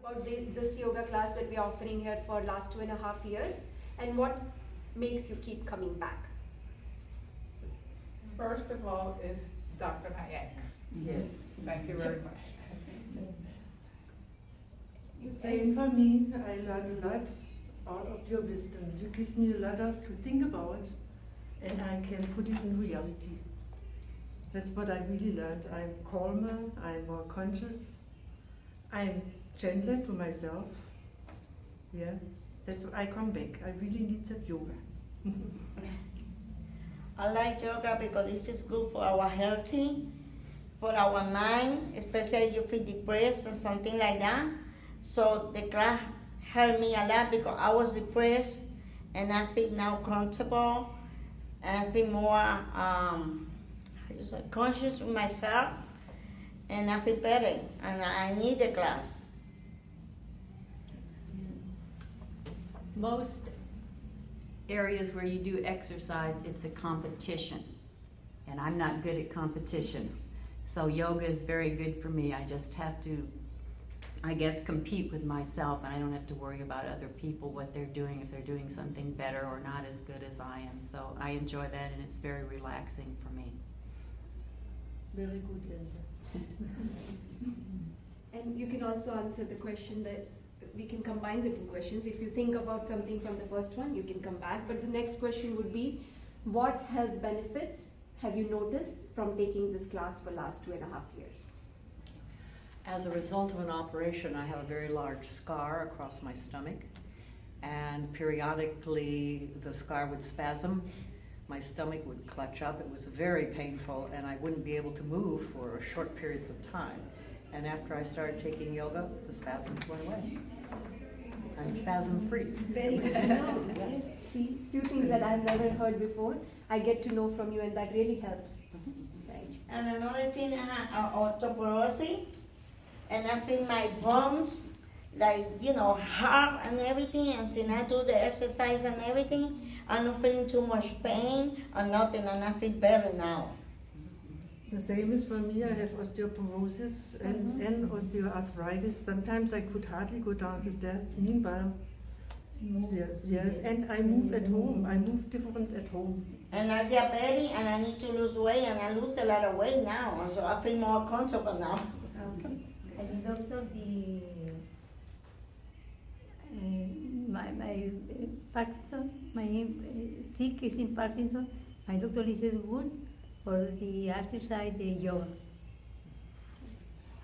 about this yoga class that we're offering here for last 2.5 years, and what makes you keep coming back? First of all is Dr. Nayak. Yes. Thank you very much. Same for me. I learn a lot out of your wisdom. You give me a lot to think about, and I can put it in reality. That's what I really learned. I'm calmer, I'm more conscious, I'm gentler to myself. Yeah, that's why I come back. I really need that yoga. I like yoga because this is good for our healthy, for our mind, especially if you feel depressed or something like that. So the class helped me a lot because I was depressed, and I feel now comfortable, and I feel more conscious of myself, and I feel better, and I need the class. Most areas where you do exercise, it's a competition, and I'm not good at competition. So yoga is very good for me. I just have to, I guess, compete with myself, and I don't have to worry about other people, what they're doing, if they're doing something better or not as good as I am. So I enjoy that, and it's very relaxing for me. Very good answer. And you can also answer the question that we can combine the two questions. If you think about something from the first one, you can come back. But the next question would be, what health benefits have you noticed from taking this class for last 2.5 years? As a result of an operation, I have a very large scar across my stomach, and periodically the scar would spasm. My stomach would clutch up. It was very painful, and I wouldn't be able to move for short periods of time. And after I started taking yoga, the spasms went away. I'm spasm-free. Very good to know. Yes. See, few things that I've never heard before, I get to know from you, and that really helps. Right. And another thing, I have osteoporosis, and I feel my bones like, hard and everything, and since I do the exercise and everything, I'm not feeling too much pain or nothing, and I feel better now. It's the same as for me. I have osteoporosis and osteoarthritis. Sometimes I could hardly go down the stairs. Meanwhile, yes, and I move at home. I move different at home. And I'm diabetic, and I need to lose weight, and I lose a lot of weight now, so I feel more comfortable now. Okay. And doctor, my Parkinson, my sick is in Parkinson. My doctor is good for the exercise, the yoga.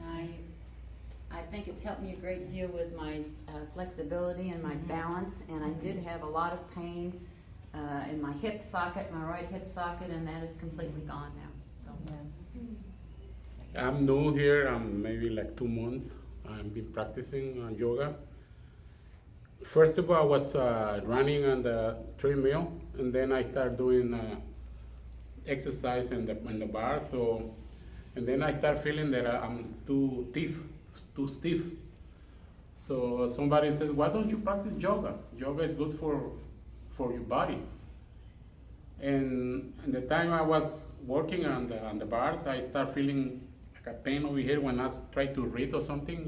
I think it's helped me a great deal with my flexibility and my balance, and I did have a lot of pain in my hip socket, my right hip socket, and that is completely gone now. So. I'm new here, maybe like 2 months. I've been practicing yoga. First of all, I was running on the treadmill, and then I started doing exercise in the bar. So, and then I start feeling that I'm too stiff. So somebody says, "Why don't you practice yoga? Yoga is good for your body." And the time I was working on the bars, I start feeling like a pain over here when I try to read or something.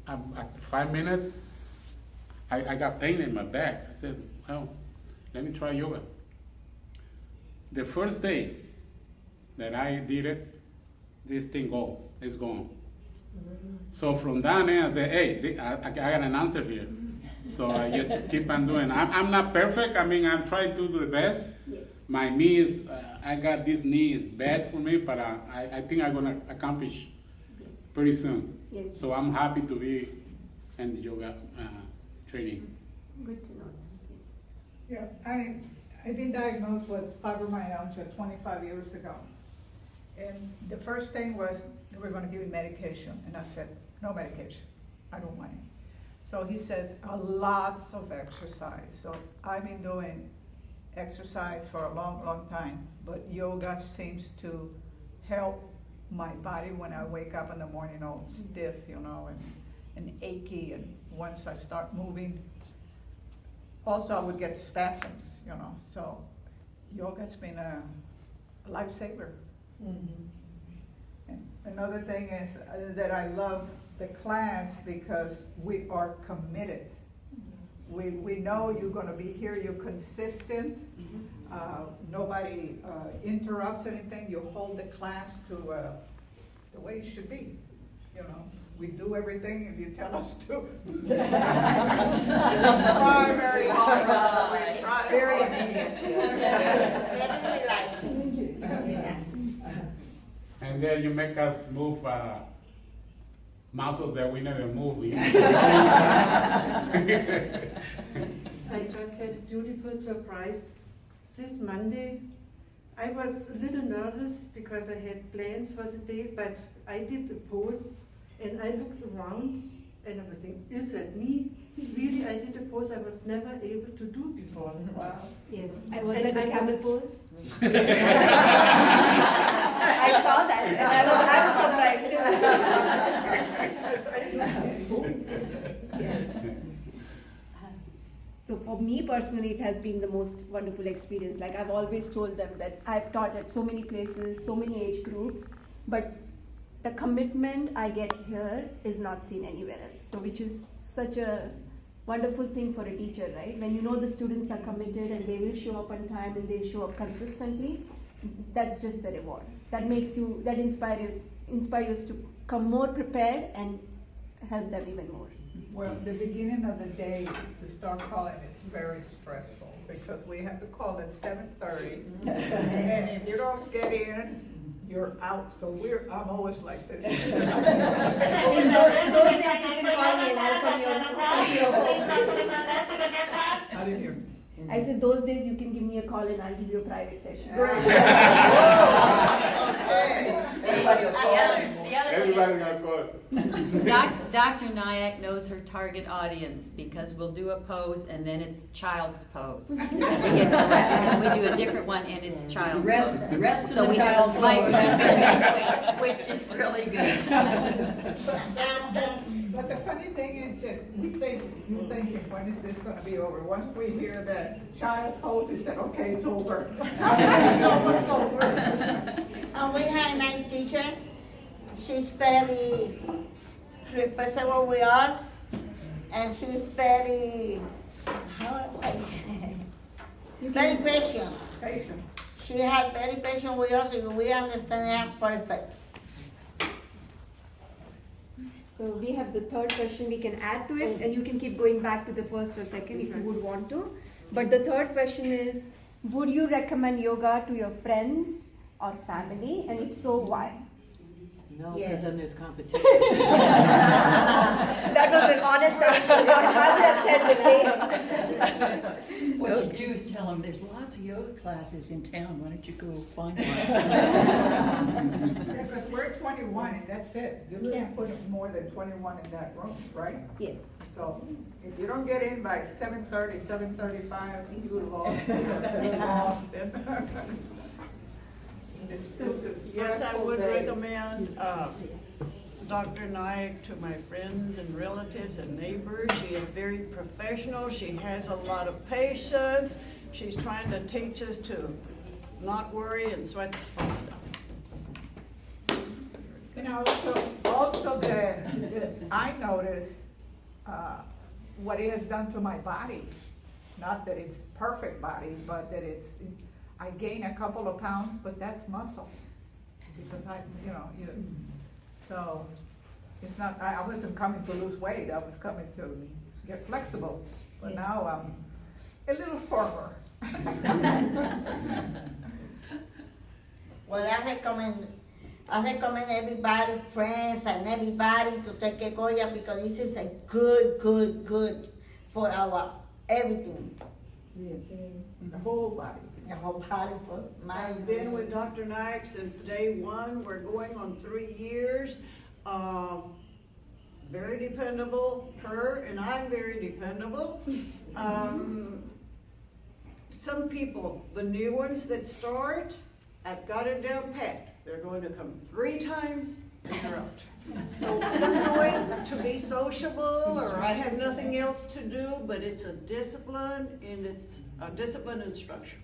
After 5 minutes, I got pain in my back. I said, "Oh, let me try yoga." The first day that I did it, this thing is gone. So from then on, I said, "Hey, I got an answer here." So I just keep on doing. I'm not perfect. I mean, I'm trying to do the best. Yes. My knees, I got this knee is bad for me, but I think I'm gonna accomplish pretty soon. Yes. So I'm happy to be in the yoga training. Good to know that. Yes. Yeah, I've been diagnosed with fibromyalgia 25 years ago. And the first thing was, they were gonna give me medication. And I said, no medication, I don't want it. So he said, lots of exercise. So I've been doing exercise for a long, long time, but yoga seems to help my body when I wake up in the morning all stiff, and achy, and once I start moving, also I would get spasms, so yoga's been a lifesaver. And another thing is that I love the class because we are committed. We know you're gonna be here, you're consistent, nobody interrupts anything, you hold the class to the way it should be, you know. We do everything if you tell us to. We try very hard. We try Very hard. Very relaxing. And then you make us move muscles that we never move. I just had a beautiful surprise this Monday. I was a little nervous because I had plans for the day, but I did a pose and I looked around and I was thinking, is that me? Really, I did a pose I was never able to do before. Wow. Yes. I was And at the I camel was- pose. I saw that and I was surprised too. So for me personally, it has been the most wonderful experience. Like I've always told them that I've taught at so many places, so many age groups, but the commitment I get here is not seen anywhere else. So which is such a wonderful thing for a teacher, right? When you know the students are committed and they will show up on time and they show up consistently, that's just the reward. That makes you, that inspires to come more prepared and help them even more. Well, the beginning of the day to start calling is very stressful because we have to call at 7:30. And if you don't get in, you're out. So I'm always like this. In those days you can call me and I'll come to your home. I didn't hear. I said those days you can give me a call and I'll give you a private session. Great. The other thing Everybody's gonna call it. is, Dr. Nyack knows her target audience because we'll do a pose and then it's child's pose. We get to rest. And we do a different one and it's child's Rest pose. in So the we have a child's slight pose. rest in between, which is really good. But the funny thing is that you're thinking, when is this gonna be over? Once we hear that child pose, we said, okay, it's over. How do you know it's over? And we have a nice teacher. She's very flexible with us, and she's very, how do I say? Very patient. Patience. She had very patient with us, and we understand her perfect. So we have the third question we can add to it, and you can keep going back to the first or second if you would want to. But the third question is, would you recommend yoga to your friends or family, and if so, why? No, Yes. because then there's competition. That was an honest answer. I would have said the same. What you do is tell them, there's lots of yoga classes in town, why don't you go find one? Because we're 21 and that's it. You can't put more than 21 in that room, right? Yes. So if you don't get in by 7:30, 7:35, you lost. Yes, I would recommend Dr. Naik to my friends and relatives and neighbors. She is very professional. She has a lot of patience. She's trying to teach us to not worry and sweat the small stuff. And also I notice what it has done to my body. Not that it's perfect body, but that I gain a couple of pounds, but that's muscle. Because so it's not, I wasn't coming to lose weight, I was coming to get flexible. But now I'm a little firmer. Well, I recommend everybody, friends and everybody to take a Goya because this is a good for our everything. The whole body. The whole body for my. I've been with Dr. Naik since day one. We're going on 3 years. Very dependable, her, and I'm very dependable. Some people, the new ones that start, I've got it down pat. They're going to come 3 times and they're out. So some do it to be sociable, or I have nothing else to do, but it's a discipline, and it's a discipline and structure.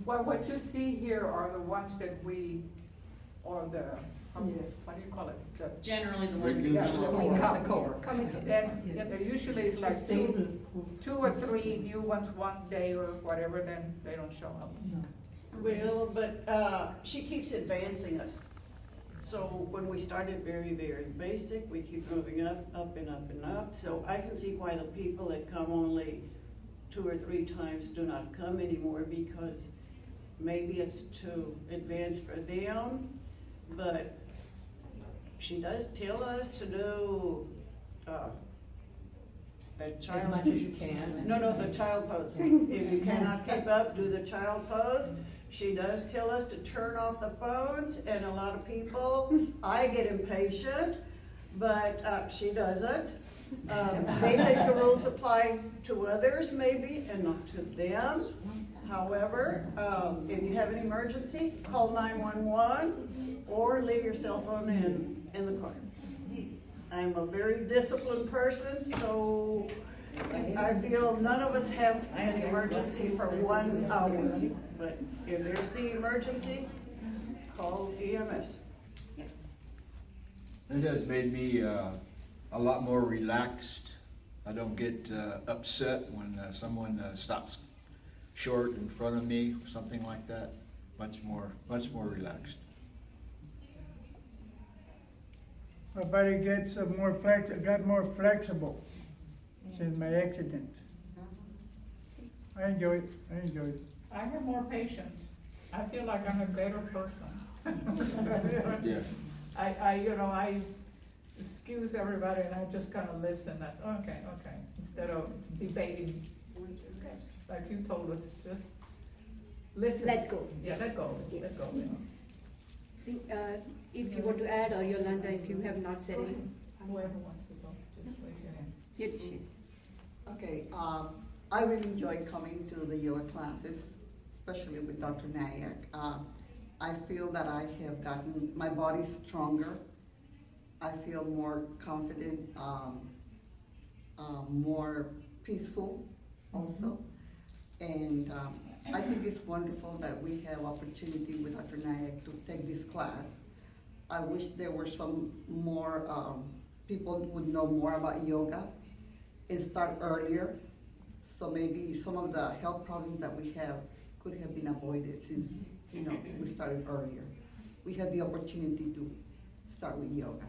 Well, what you see here are the ones that from the what do you call it? The Generally, the ones Yeah, that the come core. on the core. then there usually is like Stable. two or three new ones one day or whatever, then they don't show up. Well, but she keeps advancing us. So when we started very, very basic, we keep moving up, up and up and up. So I can see why the people that come only 2 or 3 times do not come anymore, because maybe it's too advanced for them. But she does tell us to do the child. As much as you can. No, the child pose. If you cannot keep up, do the child pose. She does tell us to turn off the phones, and a lot of people, I get impatient, but she doesn't. They think the rules apply to others maybe, and not to them. However, if you have an emergency, call 911 or leave your cell phone in the car. I'm a very disciplined person, so I feel none of us have an emergency for 1 hour. But if there's the emergency, call EMS. It has made me a lot more relaxed. I don't get upset when someone stops short in front of me, something like that. Much more relaxed. My body gets got more flexible since my accident. I enjoy it. I have more patience. I feel like I'm a better person. Yeah. I excuse everybody and I just kind of listen. That's okay, instead of debating, which is okay. Like you told us, just listen. Let go. Yeah, let go. If you want to add, or Yolanda, if you have not said anything. Whoever wants to go, just raise your hand. Yeah, she's. Okay, I really enjoy coming to the yoga classes, especially with Dr. Nayak. I feel that I have gotten my body stronger. I feel more confident, more peaceful also. And I think it's wonderful that we have opportunity with Dr. Nayak to take this class. I wish there were some more people would know more about yoga and start earlier. So maybe some of the health problems that we have could have been avoided since, we started earlier. We had the opportunity to start with yoga.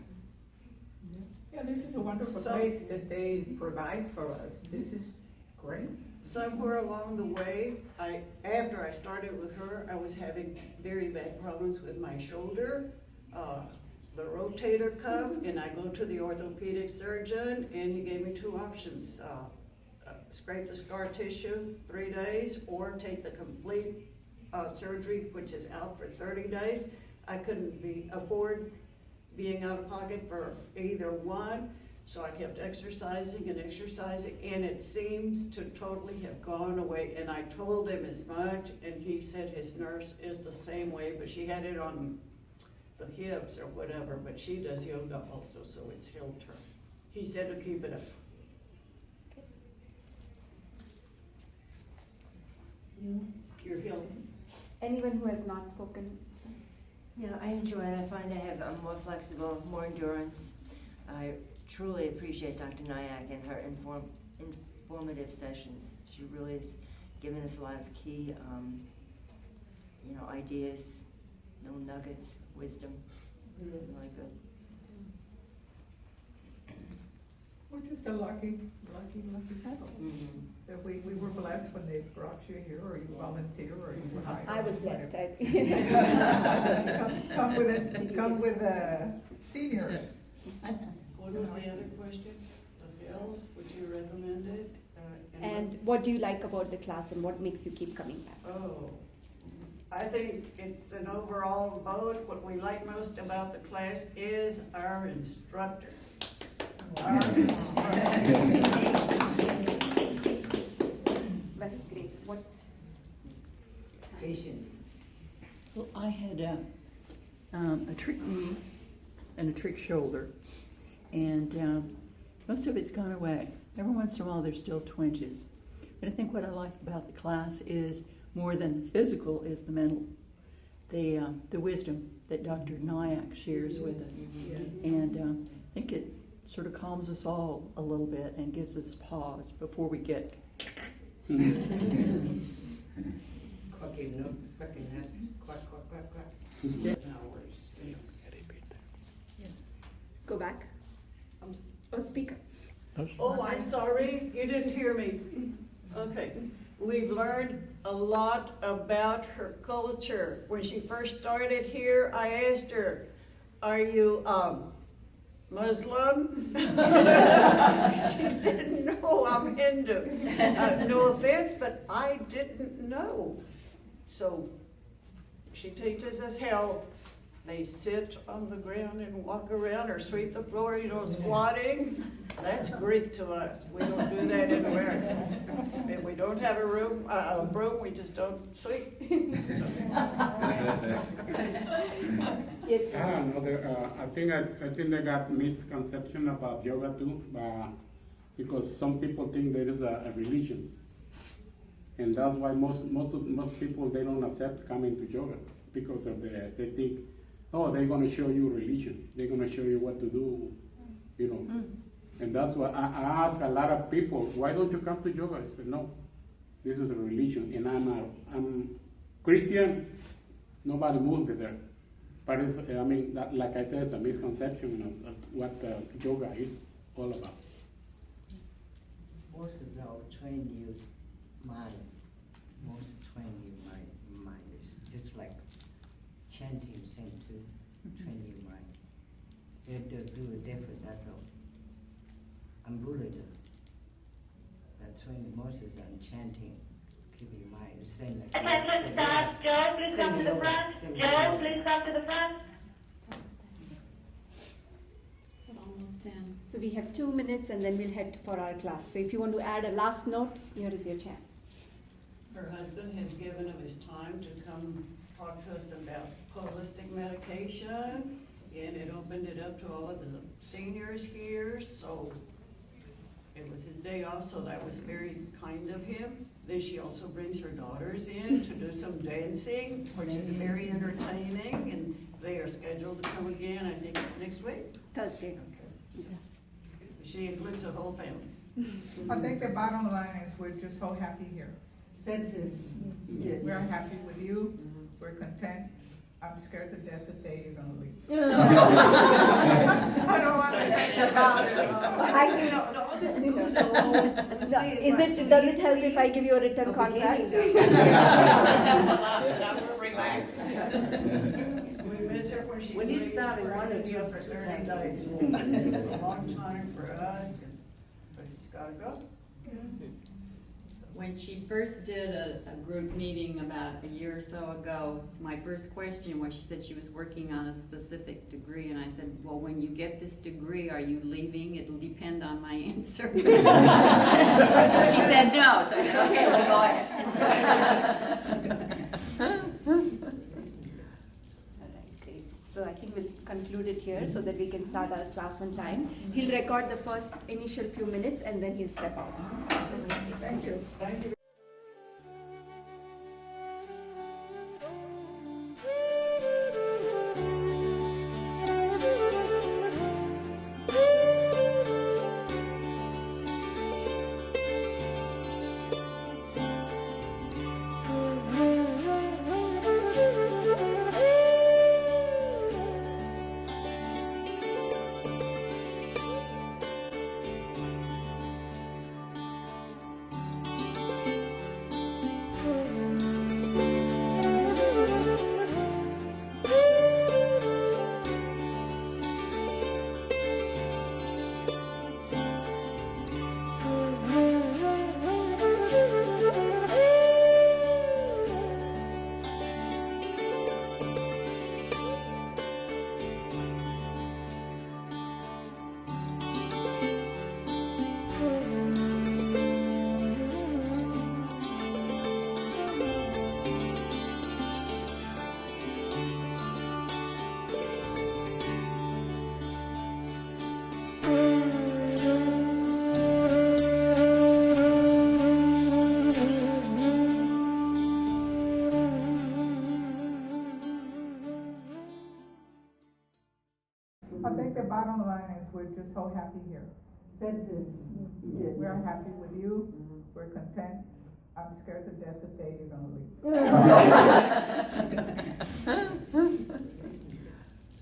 Yeah, this is a wonderful So- place that they provide for us. This is great. Somewhere along the way, after I started with her, I was having very bad problems with my shoulder, the rotator cuff, and I go to the orthopedic surgeon, and he gave me 2 options. Scrape the scar tissue 3 days, or take the complete surgery, which is out for 30 days. I couldn't afford being out of pocket for either one. So I kept exercising, and it seems to totally have gone away. And I told him as much, and he said his nurse is the same way, but she had it on the hips or whatever, but she does yoga also, so it's helped her. He said to keep it up. You're healed. Anyone who has not spoken? Yeah, I enjoy it. I find I have more flexible, more endurance. I truly appreciate Dr. Nayak and her informative sessions. She really has given us a lot of key, ideas, little nuggets, wisdom. Really good. We're just a lucky couple. Mm-hmm. That we were blessed when they brought you here, or you volunteer, or you were hired. I was blessed. Come with seniors. What was the other question? The field, would you recommend it? And what do you like about the class, and what makes you keep coming back? Oh, I think it's an overall vote. What we like most about the class is our instructor. Our instructor. Very great. What? Patient. Well, I had a trick knee and a trick shoulder, and most of it's gone away. Every once in a while there's still twinges. But I think what I like about the class is more than the physical is the mental. the wisdom that Dr. Nyack shares with us. And I think it sort of calms us all a little bit and gives us pause before we get Yes. Go back. On speaker. Oh, I'm sorry, you didn't hear me. Okay, we've learned a lot about her culture. When she first started here, I asked her, are you, Muslim? She said, no, I'm Hindu. No offense, but I didn't know. So she teaches us how they sit on the ground and walk around or sweep the floor, squatting. That's Greek to us. We don't do that in America. If we don't have a broom, we just don't sweep. Yes. I think they got misconception about yoga too, because some people think there is a religion, and that's why most people they don't accept coming to yoga because of they think, oh, they're gonna show you religion, they're gonna show you what to do, And that's why I ask a lot of people, why don't you come to yoga? I said, no, this is a religion, and I'm Christian. Nobody moved me there. But like I said, it's a misconception of what yoga is all about. Most of our train you mind. Most train you mind. It's just like chanting same to train your mind. They do it different, that's all. I'm Buddhism. That training most is on chanting. Keep your mind the same like. Let's start. Joe, please come to the front. Joe, please come to the front. We're almost done. So we have 2 minutes and then we'll head for our class. So if you want to add a last note, here is your chance. Her husband has given of his time to come talk to us about holistic medication, and it opened it up to all of the seniors here, so it was his day off, so that was very kind of him. Then she also brings her daughters in to do some dancing, which is very entertaining, and they are scheduled to come again, I think, next week. Thursday. Okay. She includes the whole family. I think the bottom line is we're just so happy here. That's it. Yes. We're happy with you, we're content. I'm scared to death the day you're gonna leave. I don't wanna think about it. Actually, all this goes always. does it help if I give you a written contract? Relax. We miss her when she When you leaves stop for and want to India do for it 30 days. It's a long time for us, but she's gotta go. When she first did a group meeting about a year or so ago, my first question was, she said she was working on a specific degree, and I said, well, when you get this degree, are you leaving? It'll depend on my answer. She said no, so I said, okay, we'll go ahead. So I think we'll conclude it here so that we can start our class on time. He'll record the first initial few minutes and then he'll step out. Thank you. Thank you. I think the bottom line is we're just so happy here. That's it. Yes. We are happy with you, we're content. I'm scared to death the day you're gonna leave.